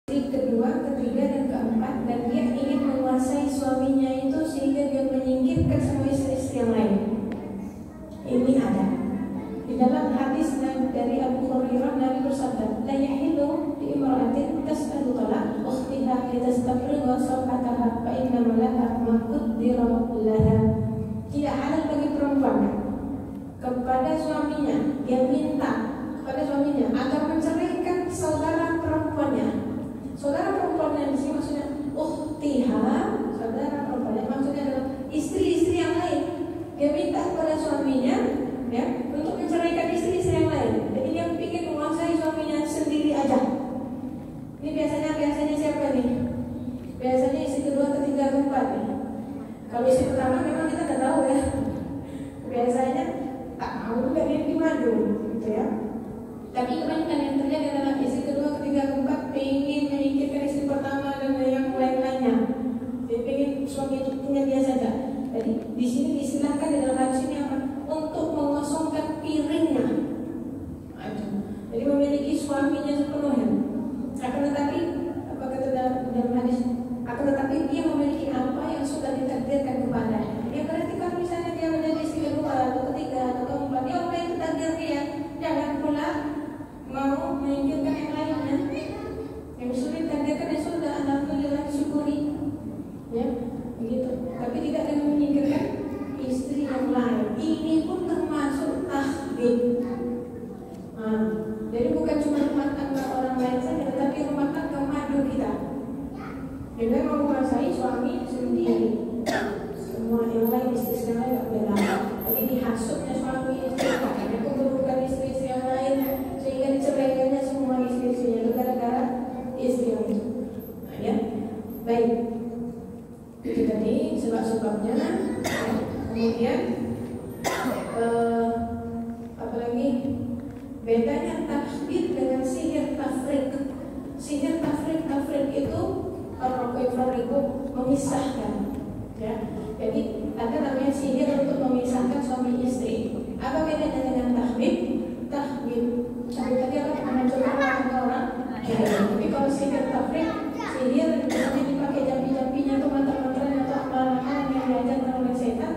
kedua, ketiga, dan keempat, dan dia ingin menguasai suaminya itu sehingga dia menyingkirkan semua istri-istri yang lain. Ini ada di dalam hadis dari Abu Hurairah. Nabi bersabda, la yahillu li imra'atin tas'alu talaq ukhtiha litastabligha sawhataha fa inna laha ma qaddara laha. Tidak halal bagi perempuan kepada suaminya, dia minta kepada suaminya agar menceraikan saudara perempuannya. Saudara perempuannya di sini maksudnya ukhtiha, saudara perempuannya maksudnya adalah istri-istri yang lain. Dia minta kepada suaminya ya untuk menceraikan istri-istri yang lain. Jadi dia ingin menguasai suaminya sendiri aja. Ini biasanya siapa nih? Biasanya istri kedua, ketiga, keempat nih. Kalau istri pertama memang kita tidak tahu ya. Biasanya tak mau juga dia dimadu, gitu ya. Tapi kebanyakan yang terjadi adalah istri kedua, ketiga, keempat ingin menyingkirkan istri pertama dan yang lain-lainnya. Dia ingin suami itu punya dia saja. Jadi di sini diistilahkan di dalam hadis ini apa? Untuk mengosongkan piringnya. Jadi memiliki suaminya sepenuhnya. Akan tetapi apa kata dalam hadis? Akan tetapi dia memiliki apa yang sudah ditakdirkan kepadanya. Ya berarti kalau misalnya dia menjadi istri kedua atau ketiga atau keempat, dia apa yang takdir dia. Jangan pula mau menyingkirkan yang lainnya. Yang sudah ditakdirkan ya sudah, alhamdulillah syukuri. Ya, begitu. Tapi tidak dengan menyingkirkan istri yang lain. Ini pun termasuk tahdid. Jadi bukan cuma rumah tangga orang lain saja, tetapi rumah tangga madu kita. Dia memang menguasai suami sendiri. Semua yang lain istri yang lain tak boleh. Jadi dihasutnya suami istri, makanya kumpulkan istri yang lain sehingga diceraikannya semua istri-istrinya itu gara-gara istri yang itu. Nah, ya, baik. Itu tadi sebab-sebabnya. Kemudian apalagi bedanya tahdid dengan sihir tafriq. Sihir tafriq itu itu memisahkan. Ya, jadi ada namanya sihir untuk memisahkan suami istri. Apa bedanya dengan tahdid? Tahdid tadi apa? Menghancurkan orang. Tapi kalau sihir tafriq, sihir nanti dipakai jampi-jampinya atau mantra-mantranya atau amalan-amalan yang diajarkan oleh setan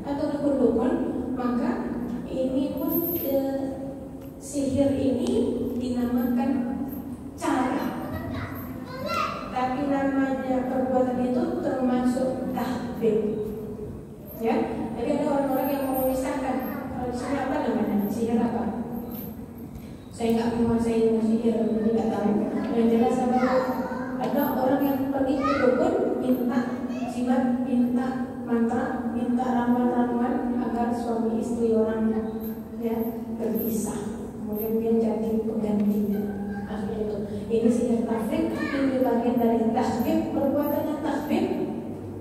atau dukun-dukun, maka ini pun sihir ini dinamakan cara. Tapi namanya perbuatan itu termasuk tahdid. Ya, jadi ada orang-orang yang mau memisahkan. Kalau di sini apa namanya? Sihir apa? Saya nggak menguasai sihir, jadi nggak tahu. Yang jelas ada orang yang pergi ke dukun, minta jimat, minta mantra, minta ramuan-ramuan agar suami istri orang ya berpisah. Kemudian dia jadi penggantinya. Akhirnya itu. Ini sihir tafriq, ini bagian dari tahdid, perbuatannya tahdid,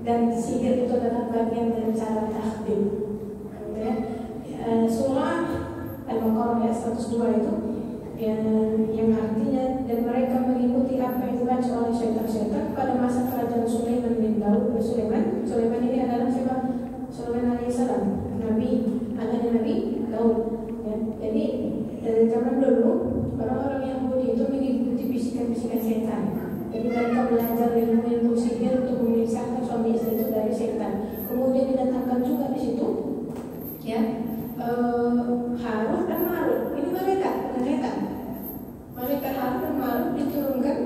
dan sihir itu adalah bagian dari cara tahdid. Ya. Surah Al-Baqarah ayat 102 itu yang artinya dan mereka mengikuti apa yang dibaca oleh syaitan-syaitan pada masa kerajaan Sulaiman bin Daud. Sulaiman ini adalah siapa? Sulaiman alaihissalam, anaknya Nabi Daud. Ya. Jadi dari zaman dulu orang-orang Yahudi itu mengikuti bisikan-bisikan setan. Jadi mereka belajar ilmu sihir untuk memisahkan suami istri itu dari setan. Kemudian didatangkan juga di situ, ya, Harut dan Marut. Ini malaikat. Malaikat Harut dan Marut diturunkan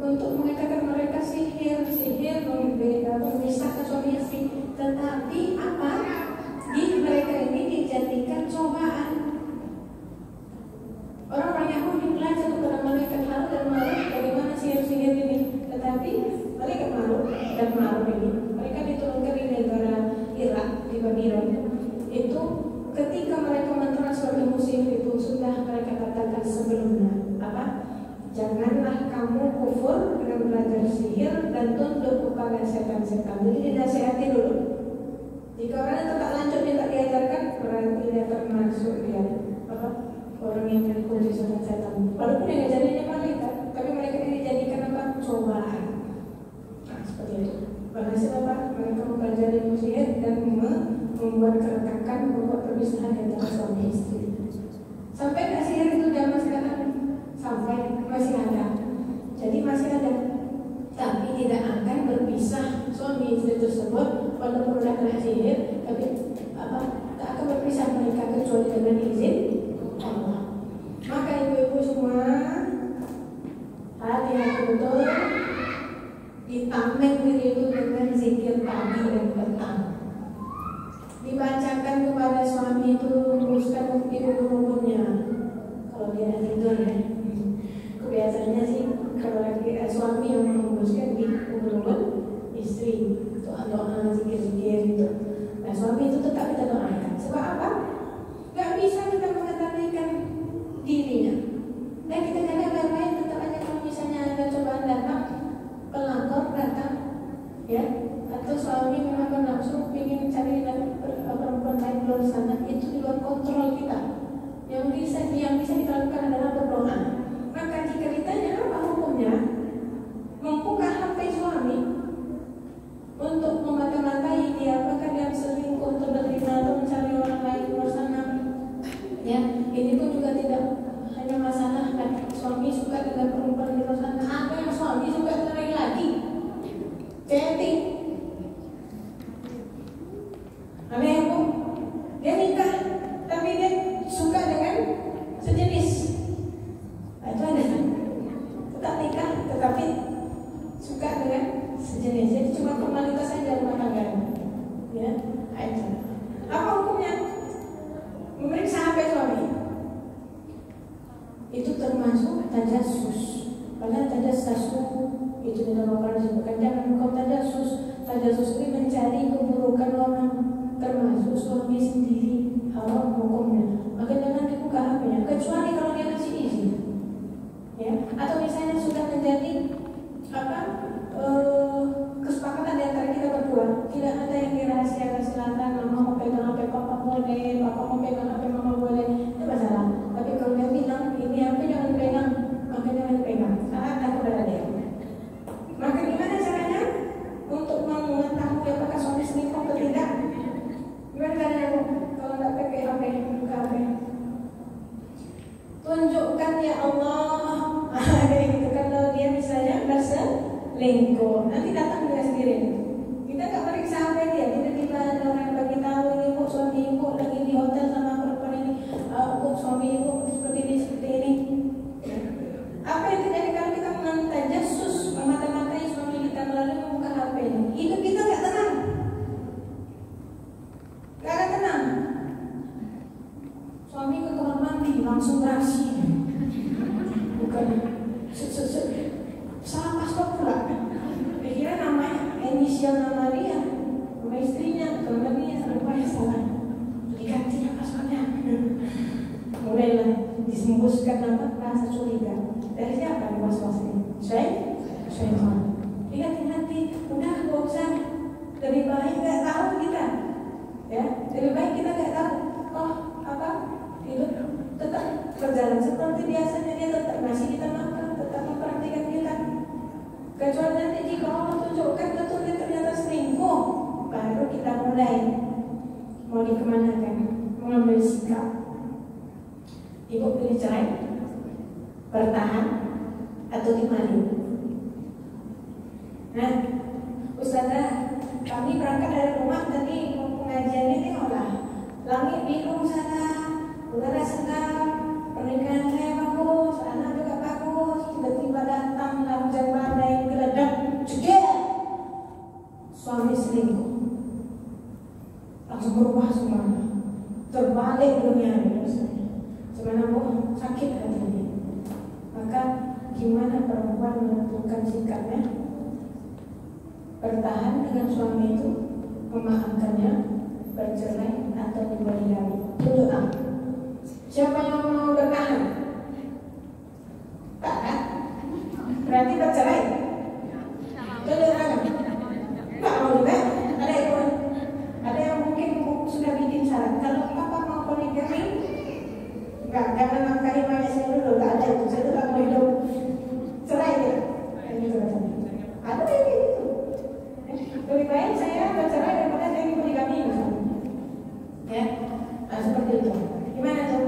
untuk mengatakan mereka sihir memisahkan suami istri. Tetapi apa? Di mereka ini dijadikan cobaan. Orang-orang Yahudi belajar kepada malaikat Harut dan Marut bagaimana sihir-sihir ini. Tetapi malaikat Harut dan Marut ini mereka diturunkan di negara Irak, di Babylon. Itu ketika mereka mentransfer ilmu sihir itu sudah mereka katakan sebelumnya apa? Janganlah kamu kufur dengan belajar sihir dan tunduk kepada setan-setan. Jadi dinasihati dulu. Jika orang itu tak lanjut yang tak diajarkan, berarti dia termasuk dia apa? Orang yang mengikuti setan-setan. Walaupun yang ngajarinnya malaikat, tapi mereka ini dijadikan apa? Cobaan. Nah, seperti itu. Berhasil apa? Mereka mempelajari ilmu sihir dan membuat keretakan, membuat perpisahan antara suami istri. Sampai nggak sihir itu zaman sekarang? Sampai masih ada. Jadi masih ada tidak akan berpisah. Suami istri tersebut walaupun sudah kena sihir, tapi tak akan berpisah mereka kecuali dengan izin Allah. Maka ibu-ibu semua hati-hati betul, ditameng diri itu dengan zikir pagi dan petang. Dibacakan kepada suami itu, rumuskan ibu-ibunya kalau dia tidur ya. Kebiasaannya sih kalau lagi suami yang merumuskan ibu-ibu istri doa-doa zikir-zikir gitu. Nah suami itu tetap kita doakan. Sebab apa? Gak bisa kita mengetahuikan dirinya. Dan kita jaga baik-baik, tetap aja kalau misalnya ada cobaan datang, pelakor datang, ya, atau suami memang bernafsu ingin cari perempuan lain di luar sana, itu di luar kontrol kita. Yang bisa kita lakukan adalah berdoa. Maka jika ditanya apa hukumnya, membuka HP suami untuk memata-matai dia, apakah dia selingkuh atau berzina atau mencari orang lain di luar sana, ya, ini pun juga tidak hanya masalah kan suami suka dengan perempuan di luar sana. Ada yang suami suka dengan lagi chatting, ada yang dia nikah tapi dia suka dengan sejenis. Itu ada kan, tetap nikah tetapi suka dengan sejenis. Jadi cuma formalitas saja rumah tangga, ya. Itu apa hukumnya? Memeriksa HP suami itu termasuk tajassus. Padahal tajassus itu dalam Al-Quran disebutkan jangan kau tajassus. Tajassus ini mencari keburukan orang, termasuk suami sendiri, haram hukumnya. Maka jangan dibuka HP-nya kecuali kalau dia ngasih izin, ya. Atau misalnya sudah menjadi kesepakatan di antara kita berdua, tidak ada yang dirahasiakan. Silakan mama mau pegang HP papa boleh, papa mau pegang HP mama boleh, itu masalah. Tapi kalau dia bilang ini HP jangan pegang, maka jangan pegang. Aku berada dia. Maka gimana caranya untuk mengetahui apakah suami selingkuh atau tidak? Gimana caranya Bu? Kalau nggak pakai HP, buka HP. Tunjukkan ya Allah. Kayak gitu. Kalau dia misalnya berselingkuh, nanti datang dia sendiri. Kita nggak periksa HP dia, tiba-tiba ada orang yang bagi tahu ini Bu, suami ibu lagi di hotel sama perempuan ini. Bu, suami ibu seperti ini. Apa yang terjadi kalau kita mentajassus, memata-matai suami kita melalui membuka HP ini? Hidup kita nggak tenang, nggak akan tenang. Suami ke kamar mandi langsung beraksi, bukan salah paspor pula. Kira namanya inisial nama dia, nama istrinya, nama dia, rupanya salah. Digantinya paspornya. Mulailah disembuskan rasa curiga. Dari siapa yang was-was ini? Syaitan. Hati-hati, udah gak usah. Lebih baik nggak tahu kita, ya. Lebih baik kita nggak tahu. Oh, hidup tetap berjalan seperti biasanya, dia tetap ngasih kita makan, tetap memperhatikan kita. Kecuali nanti jika Allah tunjukkan betul dia ternyata selingkuh, baru kita mulai mau dikemanakan, mengambil sikap. Ibu pilih cerai, bertahan, atau gimana? Nah, Ustazah, kami berangkat dari rumah tadi pengajiannya tengoklah langit biru sana, udara segar, pernikahan saya bagus, anak juga bagus. Tiba-tiba datanglah hujan badai geledak, jeder, suami selingkuh. Langsung berubah semuanya, terbalik dunia ini. Sebenarnya sakit hatinya. Maka gimana perempuan menentukan sikapnya? Bertahan dengan suami itu, memaafkannya, bercerai atau dibalikkan. Tunjuk tangan. Siapa yang mau bertahan? Tak kan? Berarti bercerai. Tunjuk tangan. Tak mau juga. Ada yang mungkin sudah bikin syarat. Kalau papa mau poligami, enggak, jangan nafkahi banyak saya dulu. Tak ada itu. Saya tetap mau hidup. Cerai dia. Ada yang gitu. Lebih baik saya bercerai daripada saya poligami misalnya. Ya, nah, seperti itu. Gimana tuh?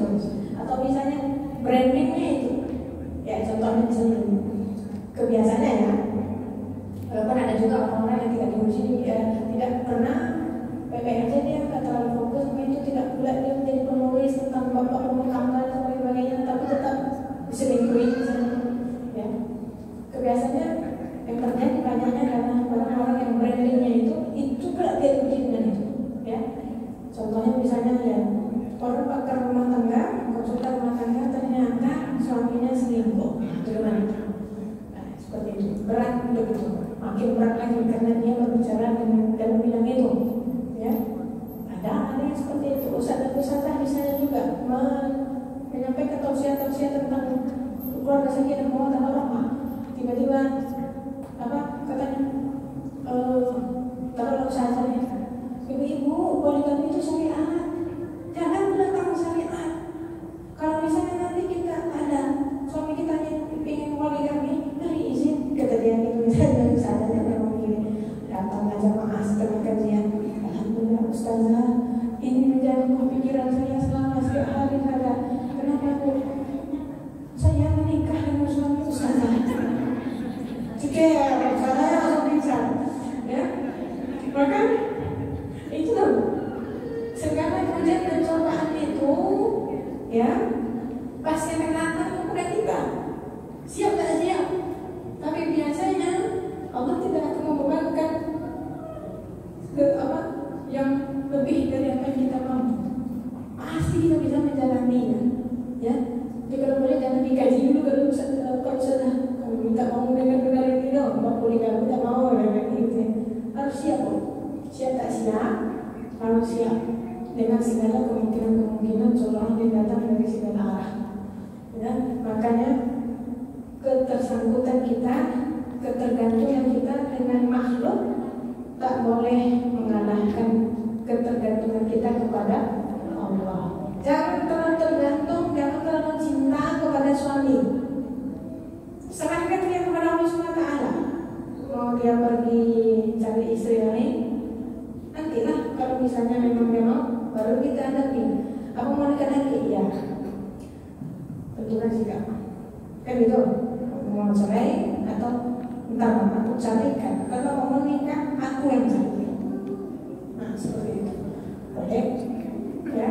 bagus. Atau misalnya brandingnya itu, ya contohnya misalnya kebiasaannya ya. Walaupun ada juga orang-orang yang tidak diuji, tidak pernah PPR aja dia nggak terlalu fokus sama itu, tidak pula dia menjadi penulis tentang bapak rumah tangga dan sebagainya, tapi tetap diselingkuhi misalnya. Ya, kebiasaannya yang terjadi banyaknya karena orang-orang yang brandingnya itu pula dia uji dengan itu. Ya, contohnya misalnya ya orang pakar rumah tangga, konsultan rumah tangga ternyata suaminya selingkuh, gimana? Nah, seperti itu berat begitu. Makin berat lagi karena dia berbicara dalam bidang itu, ya. Ada yang seperti itu. Ustadz misalnya juga menyampaikan tausiah tentang keluarga sakinah mawaddah warahmah. Tiba-tiba katanya kalau usahanya ibu-ibu poligami itu syariat, jangan menentang syariat. Kalau misalnya nanti kita ada suami kita ingin poligami, beri izin, kata dia gitu. Misalnya usahanya memang gini, datang aja maaf setelah kajian, alhamdulillah ustazah, ini menjadi pikiran saya selama setiap hari. Kenapa saya menikah dengan suami ustazah? Jika saya langsung pingsan, ya. Maka itu segala ujian dan cobaan itu, ya, pasti akan datang kepada kita. Siap tak siap. Tapi biasanya Allah tidak akan membebankan yang lebih dari apa yang kita mampu. Pasti kita bisa menjalaninya, ya. Jadi kalau boleh jangan dikaji dulu kalau sudah minta mau dengar ini dong, mau poligami tak mau gitu. Harus siap, siap tak siap, harus siap dengan segala kemungkinan seolah yang datang dari segala arah. Ya, makanya ketersangkutan kita, ketergantungan kita dengan makhluk tak boleh mengalahkan ketergantungan kita kepada Allah. Jangan terlalu tergantung, jangan terlalu cinta kepada suami. Serahkan dia kepada Allah SWT. Mau dia pergi cari istri lain, nantilah kalau misalnya memang dia mau, baru kita hadapi. Apa mau nikah lagi? Ya, tentukan sikap. Kan gitu. Mau cerai atau entar aku carikan. Kalau mau nikah, aku yang cari. Nah, seperti itu. Oke, ya,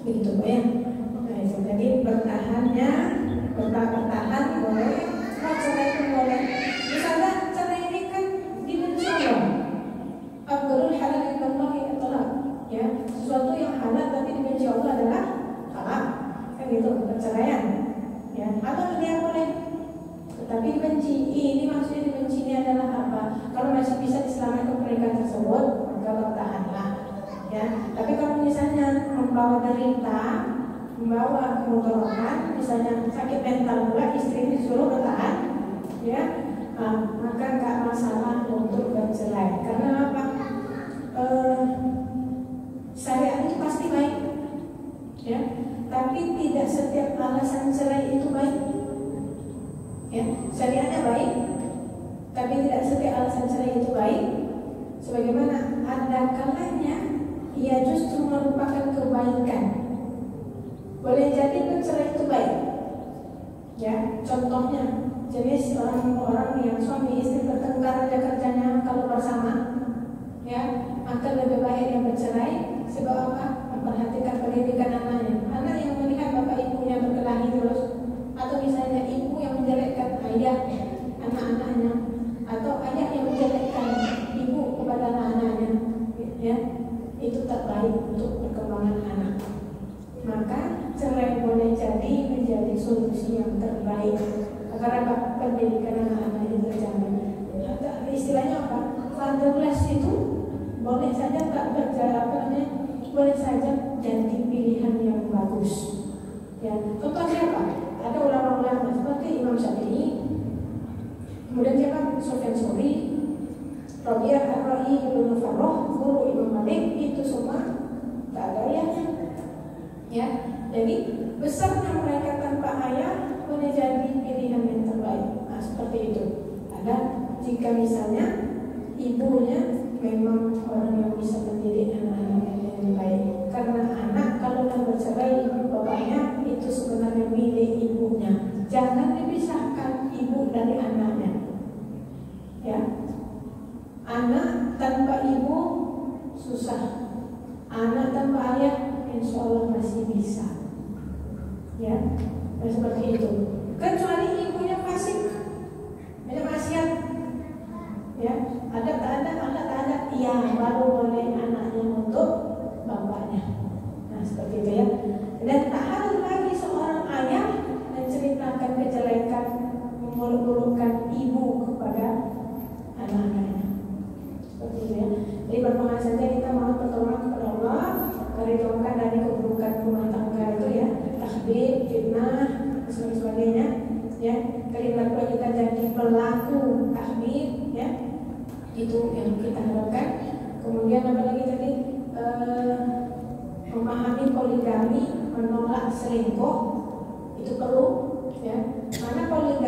begitu ya. Nah, jadi bertahan boleh, mau cerai pun boleh. Misalnya cerai ini kan dibenci Allah. Abdul halal indallah talaq. Ya, sesuatu yang halal tapi dibenci Allah adalah talaq. Kan gitu, perceraian. Ya, atau dia boleh tetapi dibenci. Ini maksudnya dibenci ini adalah apa? Kalau masih bisa diselamatkan pernikahan tersebut, maka bertahanlah. Ya, tapi kalau misalnya membawa derita, membawa kemudaratan, misalnya sakit mental pula, istri disuruh bertahan, ya, maka nggak masalah untuk bercerai. Karena apa? Syariat itu pasti baik, ya, tapi tidak setiap alasan cerai itu baik. Ya, syariatnya baik, tapi tidak setiap alasan cerai itu baik. Sebagaimana ada kalanya ia justru merupakan kebaikan. Boleh jadi bercerai itu baik. Ya, contohnya jenis orang-orang yang suami istri bertengkar aja kerjanya kalau bersama, ya, akan lebih baik yang bercerai. Sebab apa? Memperhatikan pendidikan anaknya. Anak yang melihat bapak ibunya berkelahi terus, atau misalnya ibu yang menjelekkan ayahnya, anak-anaknya, atau ayah yang menjelekkan ibu kepada anak-anaknya, ya, itu tak baik untuk perkembangan anak. Maka cerai boleh jadi menjadi solusi yang terbaik agar apa? Pendidikan anak-anak itu terjamin. Istilahnya apa? Fatherless itu boleh saja tak berjalan, boleh saja jadi pilihan yang bagus. Ya, contoh siapa? Ada ulama-ulama seperti Imam Syafi'i, kemudian siapa? Sufyan Tsauri, Rabi'ah Ar-Ra'i, Ibnu Farrah, guru Imam Malik, itu semua tak ada ayahnya. Ya, jadi besarnya mereka tanpa ayah boleh jadi pilihan yang terbaik. Nah, seperti itu. Ada jika misalnya ibunya memang orang yang bisa mendidik anak-anaknya dengan baik. Karena anak kalau sudah bercerai, dari anaknya. Ya, anak tanpa ibu susah, anak tanpa ayah insya Allah masih bisa. Ya, dan seperti itu. Kecuali ibunya fasik, banyak maksiat. Ya, ada tak ada, ya baru boleh anaknya untuk bapaknya. Nah seperti itu ya. Dan tak harus lagi seorang ayah menceritakan kejelekan, memburuk-burukkan ibu kepada anak-anaknya. Seperti itu ya. Jadi berdoa saja kita mohon pertolongan kepada Allah, dijauhkan dari keburukan rumah tangga itu ya, takhbib, fitnah, dan sebagainya. Ya, kalimat pula kita jadi pelaku takhbib, ya, itu yang kita harapkan. Kemudian apa lagi tadi? Memahami poligami, menolak selingkuh itu perlu, ya. Karena poligami